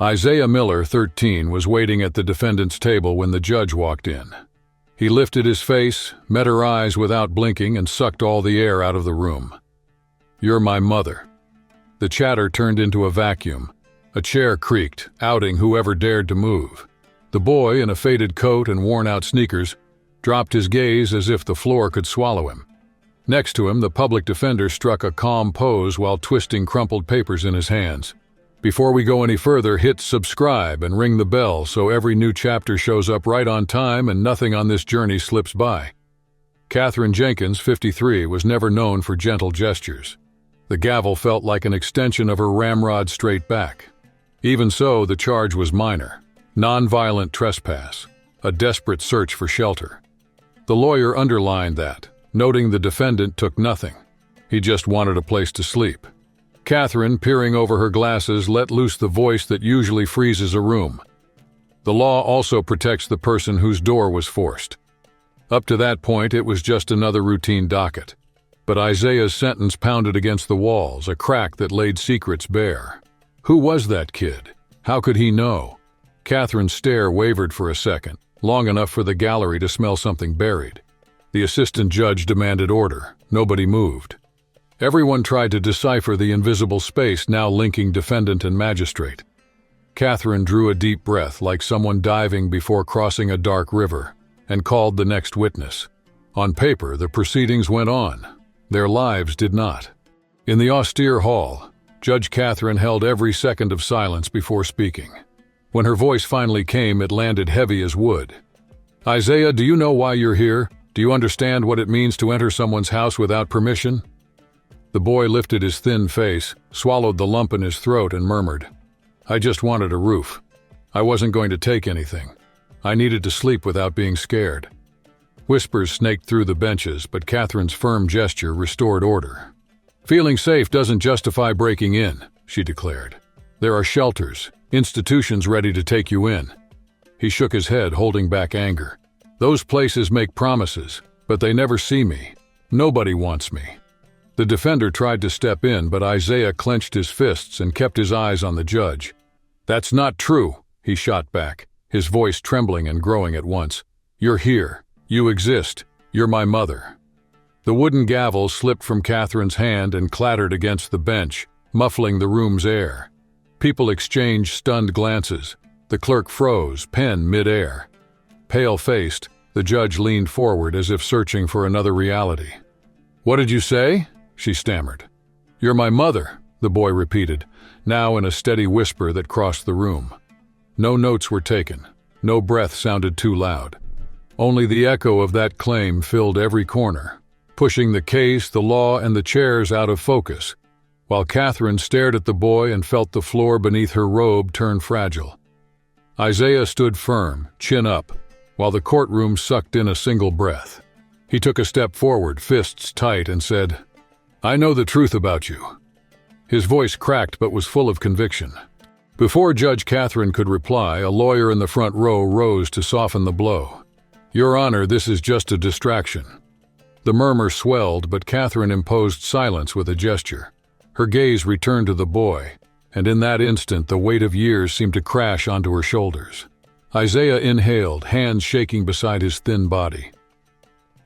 Isaiah Miller, 13, was waiting at the defendant's table when the judge walked in. He lifted his face, met her eyes without blinking, and sucked all the air out of the room. "You're my mother." The chatter turned into a vacuum. A chair creaked, outing whoever dared to move. The boy, in a faded coat and worn-out sneakers, dropped his gaze as if the floor could swallow him. Next to him, the public defender struck a calm pose while twisting crumpled papers in his hands. Before we go any further, hit subscribe and ring the bell so every new chapter shows up right on time and nothing on this journey slips by. Catherine Jenkins, 53, was never known for gentle gestures. The gavel felt like an extension of her ramrod straight back. Even so, the charge was minor: nonviolent trespass, a desperate search for shelter. The lawyer underlined that, noting the defendant took nothing. He just wanted a place to sleep. Catherine, peering over her glasses, let loose the voice that usually freezes a room. The law also protects the person whose door was forced. Up to that point, it was just another routine docket. But Isaiah's sentence pounded against the walls, a crack that laid secrets bare. Who was that kid? How could he know? Catherine's stare wavered for a second, long enough for the gallery to smell something buried. The assistant judge demanded order. Nobody moved. Everyone tried to decipher the invisible space now linking defendant and magistrate. Catherine drew a deep breath, like someone diving before crossing a dark river, and called the next witness. On paper, the proceedings went on. Their lives did not. In the austere hall, Judge Catherine held every second of silence before speaking. When her voice finally came, it landed heavy as wood. "Isaiah, do you know why you're here? Do you understand what it means to enter someone's house without permission?" The boy lifted his thin face, swallowed the lump in his throat, and murmured, "I just wanted a roof. I wasn't going to take anything. I needed to sleep without being scared." Whispers snaked through the benches, but Catherine's firm gesture restored order. "Feeling safe doesn't justify breaking in," she declared. "There are shelters, institutions ready to take you in." He shook his head, holding back anger. "Those places make promises, but they never see me. Nobody wants me." The defender tried to step in, but Isaiah clenched his fists and kept his eyes on the judge. "That's not true," he shot back, his voice trembling and growing at once. "You're here. You exist. You're my mother." The wooden gavel slipped from Catherine's hand and clattered against the bench, muffling the room's air. People exchanged stunned glances. The clerk froze, pen mid-air. Pale-faced, the judge leaned forward as if searching for another reality. "What did you say?" she stammered. "You're my mother," the boy repeated, now in a steady whisper that crossed the room. No notes were taken. No breath sounded too loud. Only the echo of that claim filled every corner, pushing the case, the law, and the chairs out of focus, while Catherine stared at the boy and felt the floor beneath her robe turn fragile. Isaiah stood firm, chin up, while the courtroom sucked in a single breath. He took a step forward, fists tight, and said, "I know the truth about you." His voice cracked but was full of conviction. Before Judge Catherine could reply, a lawyer in the front row rose to soften the blow. "Your Honor, this is just a distraction." The murmur swelled, but Catherine imposed silence with a gesture. Her gaze returned to the boy, and in that instant the weight of years seemed to crash onto her shoulders. Isaiah inhaled, hands shaking beside his thin body.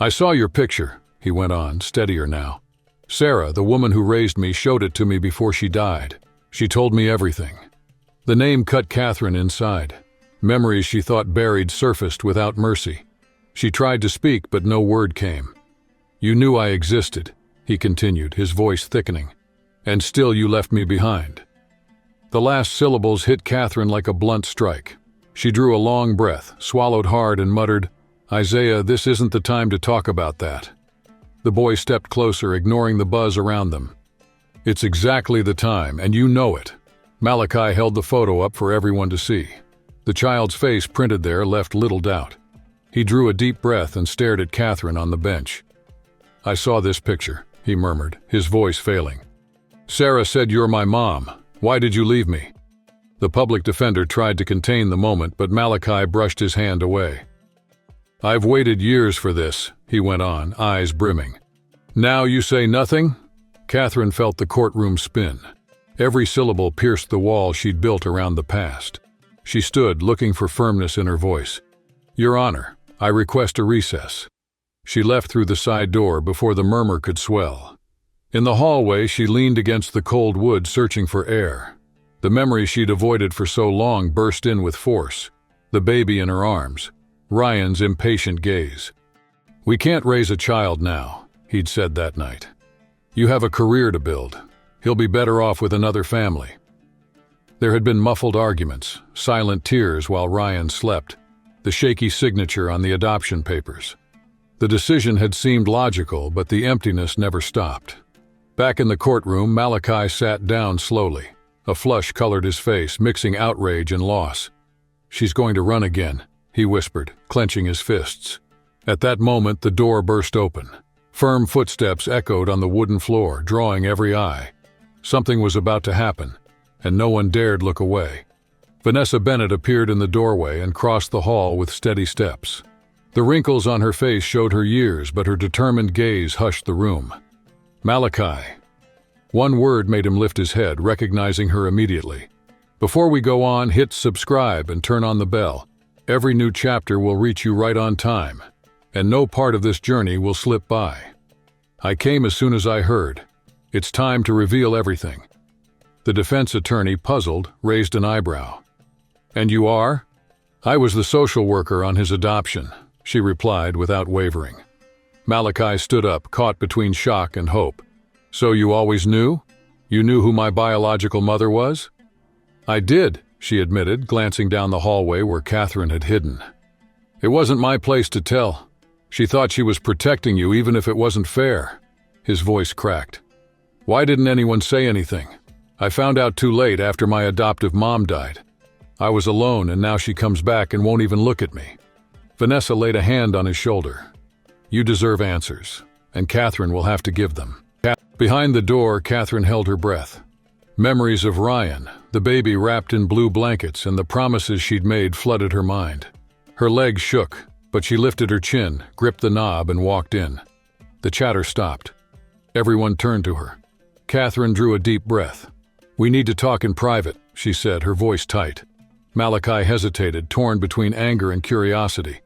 "I saw your picture," he went on, steadier now. "Sarah, the woman who raised me, showed it to me before she died. She told me everything." The name cut Catherine inside. Memories she thought buried surfaced without mercy. She tried to speak, but no word came. "You knew I existed," he continued, his voice thickening. "And still you left me behind." The last syllables hit Catherine like a blunt strike. She drew a long breath, swallowed hard, and muttered, "Isaiah, this isn't the time to talk about that." The boy stepped closer, ignoring the buzz around them. "It's exactly the time, and you know it." Malachi held the photo up for everyone to see. The child's face printed there left little doubt. He drew a deep breath and stared at Catherine on the bench. "I saw this picture," he murmured, his voice failing. "Sarah said you're my mom. Why did you leave me?" The public defender tried to contain the moment, but Malachi brushed his hand away. "I've waited years for this," he went on, eyes brimming. "Now you say nothing?" Catherine felt the courtroom spin. Every syllable pierced the wall she'd built around the past. She stood, looking for firmness in her voice. "Your Honor, I request a recess." She left through the side door before the murmur could swell. In the hallway, she leaned against the cold wood, searching for air. The memory she'd avoided for so long burst in with force. The baby in her arms, Ryan's impatient gaze. "We can't raise a child now," he'd said that night. "You have a career to build. He'll be better off with another family." There had been muffled arguments, silent tears while Ryan slept, the shaky signature on the adoption papers. The decision had seemed logical, but the emptiness never stopped. Back in the courtroom, Malachi sat down slowly. A flush colored his face, mixing outrage and loss. "She's going to run again," he whispered, clenching his fists. At that moment, the door burst open. Firm footsteps echoed on the wooden floor, drawing every eye. Something was about to happen, and no one dared look away. Vanessa Bennett appeared in the doorway and crossed the hall with steady steps. The wrinkles on her face showed her years, but her determined gaze hushed the room. "Malachi." One word made him lift his head, recognizing her immediately. "Before we go on, hit subscribe and turn on the bell. Every new chapter will reach you right on time, and no part of this journey will slip by." "I came as soon as I heard. It's time to reveal everything." The defense attorney, puzzled, raised an eyebrow. "And you are?" "I was the social worker on his adoption," she replied without wavering. Malachi stood up, caught between shock and hope. "So you always knew? You knew who my biological mother was?" "I did," she admitted, glancing down the hallway where Catherine had hidden. "It wasn't my place to tell. She thought she was protecting you even if it wasn't fair." His voice cracked. "Why didn't anyone say anything? I found out too late after my adoptive mom died. I was alone, and now she comes back and won't even look at me." Vanessa laid a hand on his shoulder. "You deserve answers, and Catherine will have to give them." Behind the door, Catherine held her breath. Memories of Ryan, the baby wrapped in blue blankets, and the promises she'd made flooded her mind. Her legs shook, but she lifted her chin, gripped the knob, and walked in. The chatter stopped. Everyone turned to her. Catherine drew a deep breath. "We need to talk in private," she said, her voice tight. Malachi hesitated, torn between anger and curiosity.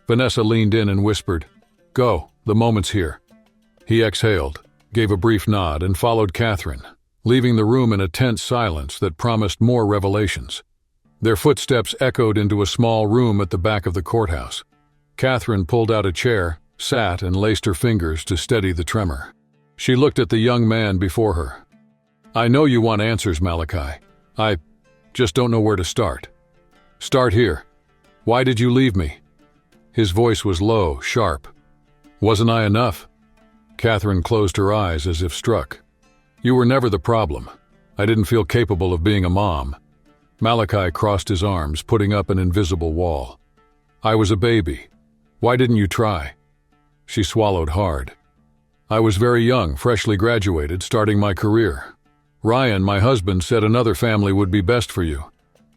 Vanessa leaned in and whispered, "Go, the moment's here." He exhaled, gave a brief nod, and followed Catherine, leaving the room in a tense silence that promised more revelations. Their footsteps echoed into a small room at the back of the courthouse. Catherine pulled out a chair, sat, and laced her fingers to steady the tremor. She looked at the young man before her. "I know you want answers, Malachi. I just don't know where to start." "Start here. Why did you leave me?" His voice was low, sharp. "Wasn't I enough?" Catherine closed her eyes as if struck. "You were never the problem. I didn't feel capable of being a mom." Malachi crossed his arms, putting up an invisible wall. "I was a baby. Why didn't you try?" She swallowed hard. "I was very young, freshly graduated, starting my career. Ryan, my husband, said another family would be best for you.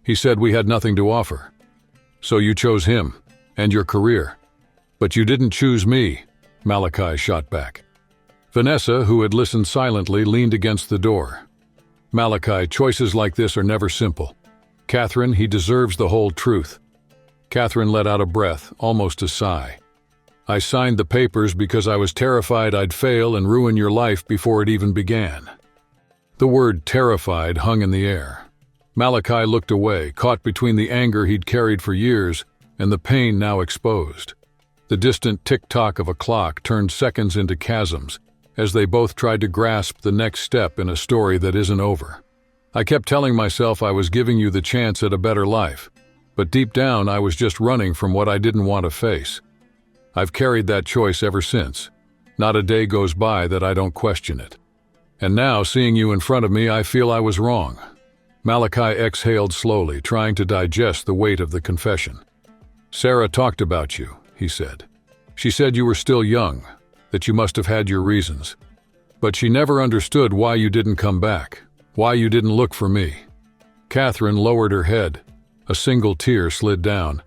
He said we had nothing to offer. So you chose him, and your career. But you didn't choose me," Malachi shot back. Vanessa, who had listened silently, leaned against the door. "Malachi, choices like this are never simple. Catherine, he deserves the whole truth." Catherine let out a breath, almost a sigh. "I signed the papers because I was terrified I'd fail and ruin your life before it even began." The word terrified hung in the air. Malachi looked away, caught between the anger he'd carried for years and the pain now exposed. The distant tick-tock of a clock turned seconds into chasms as they both tried to grasp the next step in a story that isn't over. "I kept telling myself I was giving you the chance at a better life, but deep down I was just running from what I didn't want to face. I've carried that choice ever since. Not a day goes by that I don't question it. And now, seeing you in front of me, I feel I was wrong." Malachi exhaled slowly, trying to digest the weight of the confession. "Sarah talked about you," he said. "She said you were still young, that you must have had your reasons. But she never understood why you didn't come back, why you didn't look for me." Catherine lowered her head. A single tear slid down.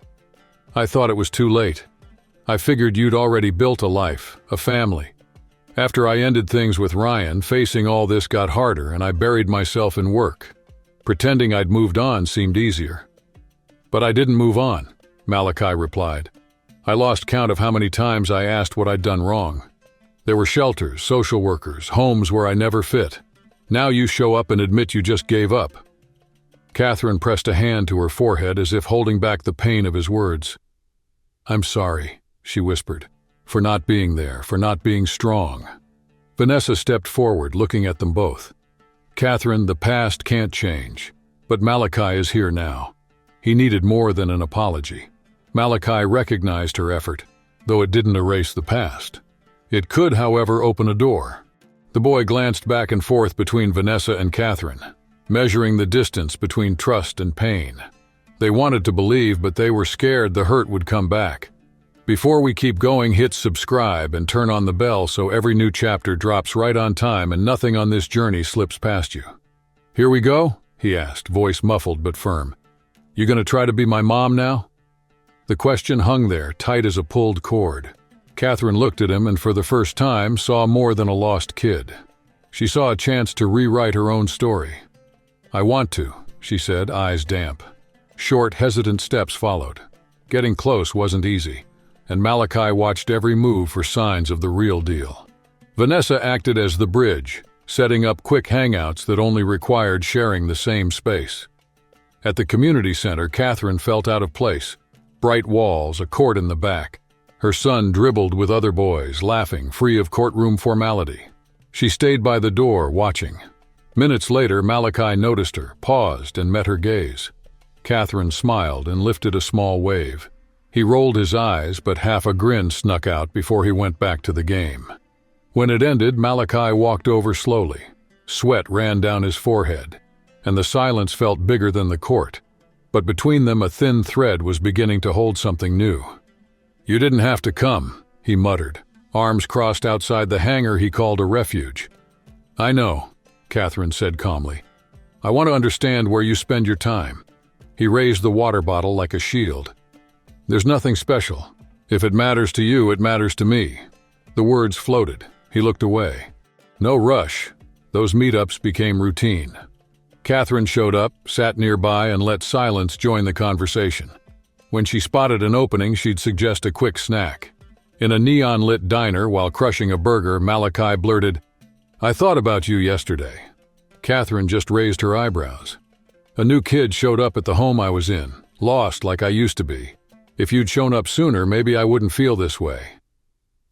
"I thought it was too late. I figured you'd already built a life, a family. After I ended things with Ryan, facing all this got harder and I buried myself in work. Pretending I'd moved on seemed easier. But I didn't move on, Malachi replied. I lost count of how many times I asked what I'd done wrong. There were shelters, social workers, homes where I never fit. Now you show up and admit you just gave up. Catherine pressed a hand to her forehead as if holding back the pain of his words. I'm sorry, she whispered, for not being there, for not being strong. Vanessa stepped forward, looking at them both. Catherine, the past can't change, but Malachi is here now. He needed more than an apology. Malachi recognized her effort, though it didn't erase the past. It could, however, open a door. The boy glanced back and forth between Vanessa and Catherine, measuring the distance between trust and pain. They wanted to believe, but they were scared the hurt would come back. Before we keep going, hit subscribe and turn on the bell so every new chapter drops right on time and nothing on this journey slips past you. Here we go? He asked, voice muffled but firm. You gonna try to be my mom now? The question hung there, tight as a pulled cord. Catherine looked at him and for the first time saw more than a lost kid. She saw a chance to rewrite her own story. I want to, she said, eyes damp. Short, hesitant steps followed. Getting close wasn't easy, and Malachi watched every move for signs of the real deal. Vanessa acted as the bridge, setting up quick hangouts that only required sharing the same space. At the community center, Catherine felt out of place. Bright walls, a court in the back. Her son dribbled with other boys, laughing, free of courtroom formality. She stayed by the door, watching. Minutes later, Malachi noticed her, paused, and met her gaze. Catherine smiled and lifted a small wave. He rolled his eyes, but half a grin snuck out before he went back to the game. When it ended, Malachi walked over slowly. Sweat ran down his forehead, and the silence felt bigger than the court. But between them, a thin thread was beginning to hold something new. You didn't have to come, he muttered, arms crossed outside the hangar he called a refuge. I know, Catherine said calmly. I want to understand where you spend your time. He raised the water bottle like a shield. There's nothing special. If it matters to you, it matters to me. The words floated. He looked away. No rush. Those meetups became routine. Catherine showed up, sat nearby, and let silence join the conversation. When she spotted an opening, she'd suggest a quick snack. In a neon-lit diner, while crushing a burger, Malachi blurted, I thought about you yesterday. Catherine just raised her eyebrows. A new kid showed up at the home I was in, lost like I used to be. If you'd shown up sooner, maybe I wouldn't feel this way.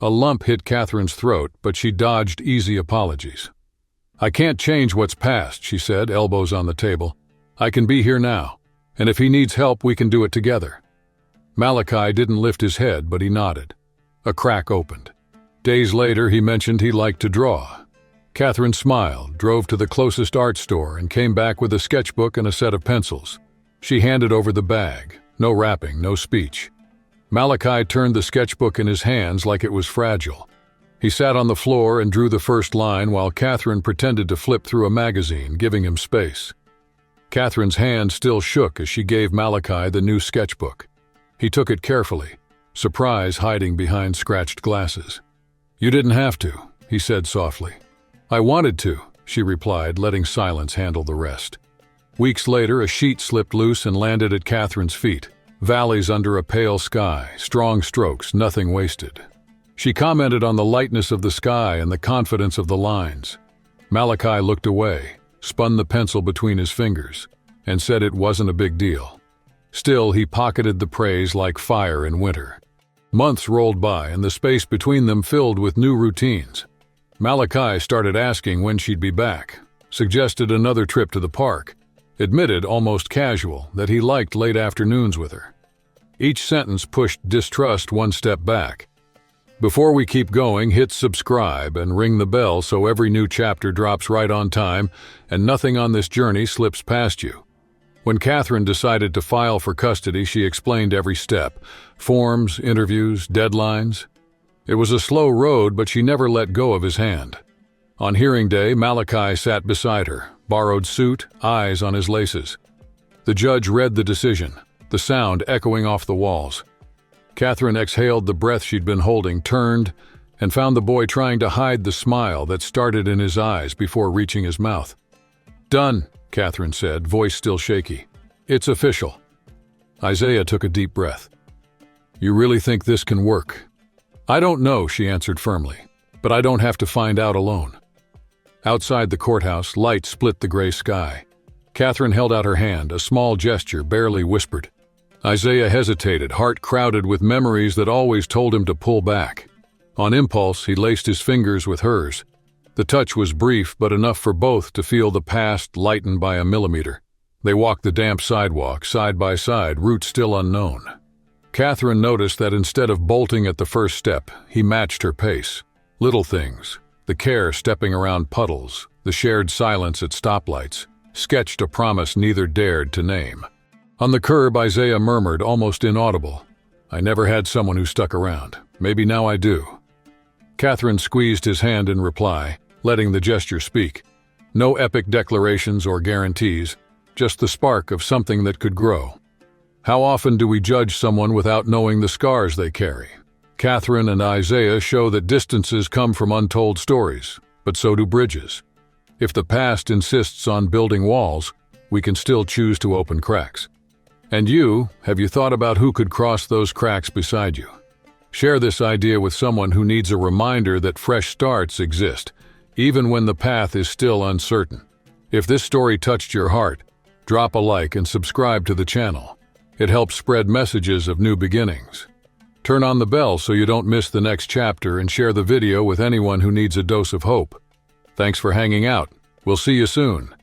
A lump hit Catherine's throat, but she dodged easy apologies. I can't change what's past, she said, elbows on the table. I can be here now, and if he needs help, we can do it together. Malachi didn't lift his head, but he nodded. A crack opened. Days later, he mentioned he liked to draw. Catherine smiled, drove to the closest art store, and came back with a sketchbook and a set of pencils. She handed over the bag. No wrapping, no speech. Malachi turned the sketchbook in his hands like it was fragile. He sat on the floor and drew the first line while Catherine pretended to flip through a magazine, giving him space. Catherine's hand still shook as she gave Malachi the new sketchbook. He took it carefully, surprise hiding behind scratched glasses. You didn't have to, he said softly. I wanted to, she replied, letting silence handle the rest. Weeks later, a sheet slipped loose and landed at Catherine's feet. Valleys under a pale sky, strong strokes, nothing wasted. She commented on the lightness of the sky and the confidence of the lines. Malachi looked away, spun the pencil between his fingers, and said it wasn't a big deal. Still, he pocketed the praise like fire in winter. Months rolled by, and the space between them filled with new routines. Malachi started asking when she'd be back, suggested another trip to the park, admitted, almost casual, that he liked late afternoons with her. Each sentence pushed distrust one step back. Before we keep going, hit subscribe and ring the bell so every new chapter drops right on time and nothing on this journey slips past you. When Catherine decided to file for custody, she explained every step. Forms, interviews, deadlines. It was a slow road, but she never let go of his hand. On hearing day, Malachi sat beside her, borrowed suit, eyes on his laces. The judge read the decision, the sound echoing off the walls. Catherine exhaled the breath she'd been holding, turned, and found the boy trying to hide the smile that started in his eyes before reaching his mouth. "Done," Catherine said, voice still shaky. "It's official." Isaiah took a deep breath. "You really think this can work?" "I don't know," she answered firmly, "but I don't have to find out alone." Outside the courthouse, light split the gray sky. Catherine held out her hand, a small gesture, barely whispered. Isaiah hesitated, heart crowded with memories that always told him to pull back. On impulse, he laced his fingers with hers. The touch was brief, but enough for both to feel the past lighten by a millimeter. They walked the damp sidewalk, side by side, route still unknown. Catherine noticed that instead of bolting at the first step, he matched her pace. Little things, the care stepping around puddles, the shared silence at stoplights, sketched a promise neither dared to name. On the curb, Isaiah murmured, almost inaudible, "I never had someone who stuck around. Maybe now I do." Catherine squeezed his hand in reply, letting the gesture speak. No epic declarations or guarantees, just the spark of something that could grow. How often do we judge someone without knowing the scars they carry? Catherine and Isaiah show that distances come from untold stories, but so do bridges. If the past insists on building walls, we can still choose to open cracks. And you, have you thought about who could cross those cracks beside you? Share this idea with someone who needs a reminder that fresh starts exist, even when the path is still uncertain. If this story touched your heart, drop a like and subscribe to the channel. It helps spread messages of new beginnings. Turn on the bell so you don't miss the next chapter and share the video with anyone who needs a dose of hope. Thanks for hanging out. We'll see you soon.